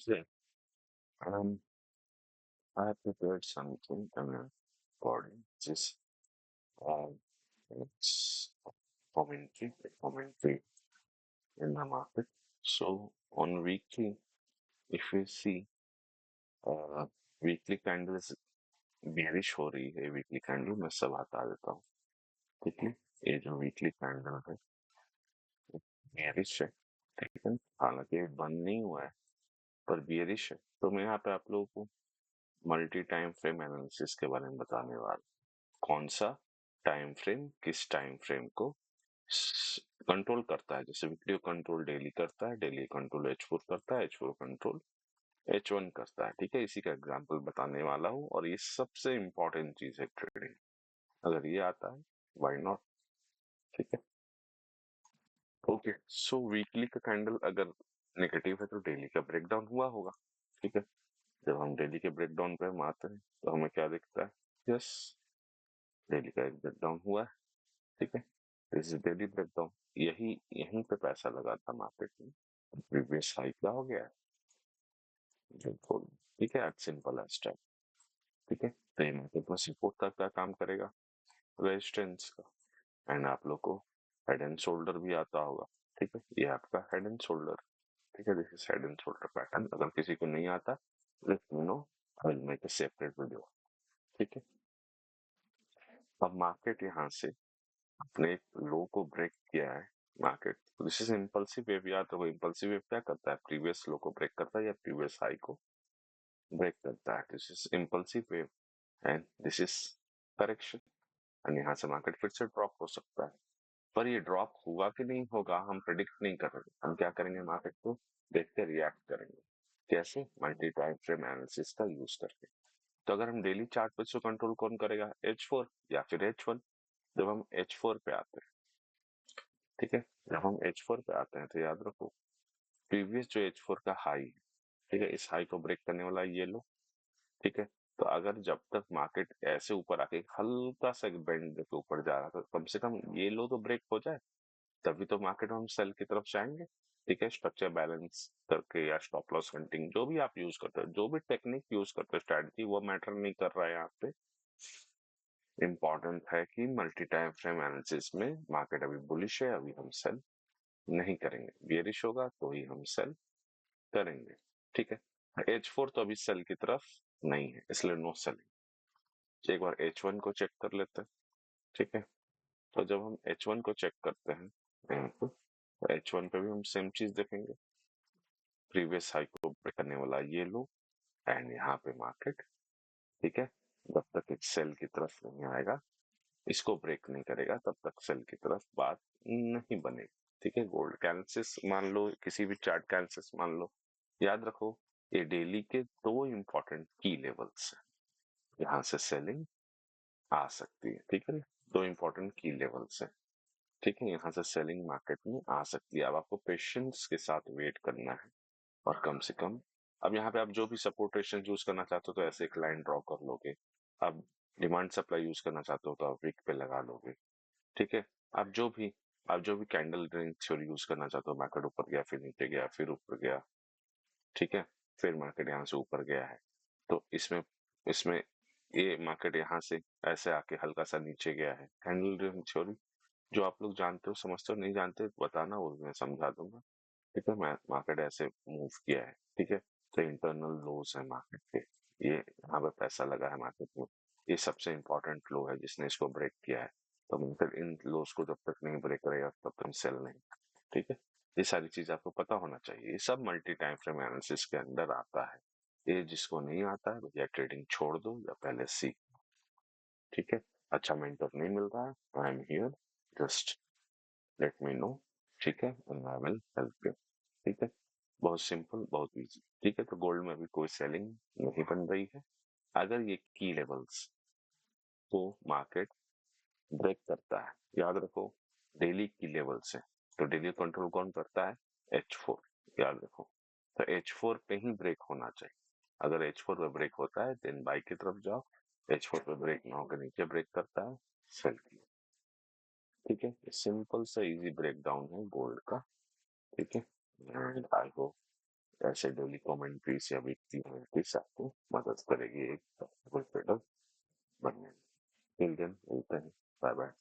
Yeah. Um, I have prepared something according just it's commentary in the market. So on weekly, if you see uh, weekly candles bearish हो रही है weekly candle मैं सब हटा देता हूँ ठीक है ये जो वीकली कैंडल है बेरिश है ठीक है हालांकि ये बंद नहीं हुआ है पर बेरिश है तो मैं यहाँ पे आप लोगों को मल्टी टाइम फ्रेम एनालिसिस के बारे में बताने वाला हूँ। कौन सा टाइम फ्रेम किस टाइम फ्रेम को कंट्रोल करता है जैसे वीकली कंट्रोल डेली करता है डेली कंट्रोल H4 करता है H4 कंट्रोल H1 करता है ठीक है इसी का एग्जांपल बताने वाला हूँ और ये सबसे इम्पोर्टेंट चीज है ट्रेडिंग अगर ये आता है व्हाई नॉट ठीक है ओके सो वीकली का कैंडल अगर नेगेटिव है तो डेली का ब्रेकडाउन हुआ होगा ठीक है जब हम डेली के ब्रेकडाउन पे हम आते हैं तो हमें क्या दिखता है यस डेली का एक ब्रेकडाउन हुआ है ठीक है दिस इज डेली ब्रेकडाउन यही यहीं पे पैसा लगा था मार्केट में प्रीवियस हाई क्या हो गया है बिल्कुल ठीक है एट सिंपल एज टाइम ठीक है तो ये मार्केट में सपोर्ट का क्या काम करेगा रेजिस्टेंस का एंड आप लोग को हेड एंड शोल्डर भी आता होगा ठीक है ये आपका हेड एंड शोल्डर ठीक है this is head and shoulder pattern अगर किसी को नहीं आता let me know I will make a separate video ठीक है अब मार्केट यहाँ से अपने लो को ब्रेक किया है market this is impulsive wave याद रखो इम्पल्सिव वेव क्या करता है प्रीवियस लो को ब्रेक करता है या प्रीवियस हाई को ब्रेक करता है this is impulsive wave and this is correction and यहाँ से मार्केट फिर से ड्रॉप हो सकता है पर ये ड्रॉप हुआ कि नहीं होगा हम प्रिडिक्ट नहीं कर रहे हम क्या करेंगे मार्केट को देख के रिएक्ट करेंगे कैसे मल्टी टाइम फ्रेम एनालिसिस का यूज करके तो अगर हम डेली चार्ट पे इसको कंट्रोल कौन करेगा H4 या फिर H1 जब हम H4 पे आते हैं ठीक है जब हम H4 पे आते हैं तो याद रखो प्रीवियस जो H4 का हाई है ठीक है इस हाई को ब्रेक करने वाला ये लो ठीक है तो अगर जब तक मार्केट ऐसे ऊपर आके हल्का सा एक बेंड देके ऊपर जा रहा था कम से कम ये लो तो ब्रेक हो जाए तभी तो मार्केट हम सेल की तरफ जाएंगे ठीक है स्ट्रक्चर बैलेंस करके या स्टॉप लॉस हंटिंग जो भी आप यूज करते हो जो भी टेक्निक यूज करते हो स्ट्रेटजी वो मैटर नहीं कर रहा है यहाँ पे इम्पोर्टेंट है कि मल्टी टाइम फ्रेम एनालिसिस में मार्केट अभी बुलिश है अभी हम सेल नहीं करेंगे बेरिश होगा तो ही हम सेल करेंगे ठीक है H4 तो अभी सेल की तरफ नहीं है इसलिए नो सेलिंग एक बार H1 को चेक कर लेते हैं ठीक है तो जब हम H1 को चेक करते हैं यहाँ पे तो H1 पे भी हम सेम चीज देखेंगे प्रीवियस हाई को ब्रेक करने वाला ये लो एंड यहाँ पे मार्केट ठीक है जब तक एक सेल की तरफ नहीं आएगा इसको ब्रेक नहीं करेगा तब तक सेल की तरफ बात नहीं बनेगी ठीक है गोल्ड कैंसिस मान लो किसी भी चार्ट कैंसिस मान लो याद रखो ये डेली के दो इंपॉर्टेंट की लेवल्स हैं यहाँ से सेलिंग आ सकती है ठीक है दो इंपॉर्टेंट की लेवल्स हैं ठीक है यहाँ से सेलिंग मार्केट में आ सकती है अब आपको पेशेंस के साथ वेट करना है और कम से कम अब यहाँ पे आप जो भी सपोर्ट रेजिस्टेंस यूज करना चाहते हो तो ऐसे एक लाइन ड्रॉ कर लोगे अब डिमांड सप्लाई यूज करना चाहते हो तो आप वीक पे लगा लोगे ठीक है आप जो भी आप जो भी कैंडल रिंग थ्योरी यूज करना चाहते हो मार्केट ऊपर गया फिर नीचे गया फिर ऊपर गया ठीक है फिर मार्केट यहाँ से ऊपर गया है तो इसमें इसमें ये मार्केट यहाँ से ऐसे आके हल्का सा नीचे गया है कैंडल रिंग थ्योरी जो आप लोग जानते हो समझते हो नहीं जानते तो बताना वो मैं समझा दूंगा ठीक है मार्केट ऐसे मूव किया है ठीक है तो इंटरनल लोज है मार्केट के ये यहाँ पे पैसा लगा है मार्केट में ये सबसे इंपॉर्टेंट लो है जिसने इसको ब्रेक किया है तो मार्केट इन लोज को जब तक नहीं ब्रेक करेगा तब तक सेल नहीं ठीक है ये सारी चीज आपको पता होना चाहिए ये सब मल्टी टाइम फ्रेम एनालिसिस के अंदर आता है ये जिसको नहीं आता है या ट्रेडिंग छोड़ दो या पहले सीख ठीक है अच्छा मेंटर नहीं मिल रहा है I am here just let me know ठीक है and I will help you ठीक है बहुत सिंपल बहुत इजी ठीक है तो गोल्ड में अभी कोई सेलिंग नहीं बन रही है अगर ये की लेवल्स को मार्केट ब्रेक करता है याद रखो डेली की लेवल से तो डेली कंट्रोल कौन करता है H4 याद रखो तो H4 पे ही ब्रेक होना चाहिए अगर H4 पे ब्रेक होता है देन बाई की तरफ जाओ H4 पे ब्रेक ना होकर नीचे ब्रेक करता है सेल की ठीक है सिंपल सा इजी ब्रेक डाउन है गोल्ड का ठीक है एंड आई होप ऐसे डेली कमेंट्रीज या वीकली कमेंट्रीज आपको मदद करेगी एक ट्रेडर बनने में। टिल देन मिलते हैं। Bye bye.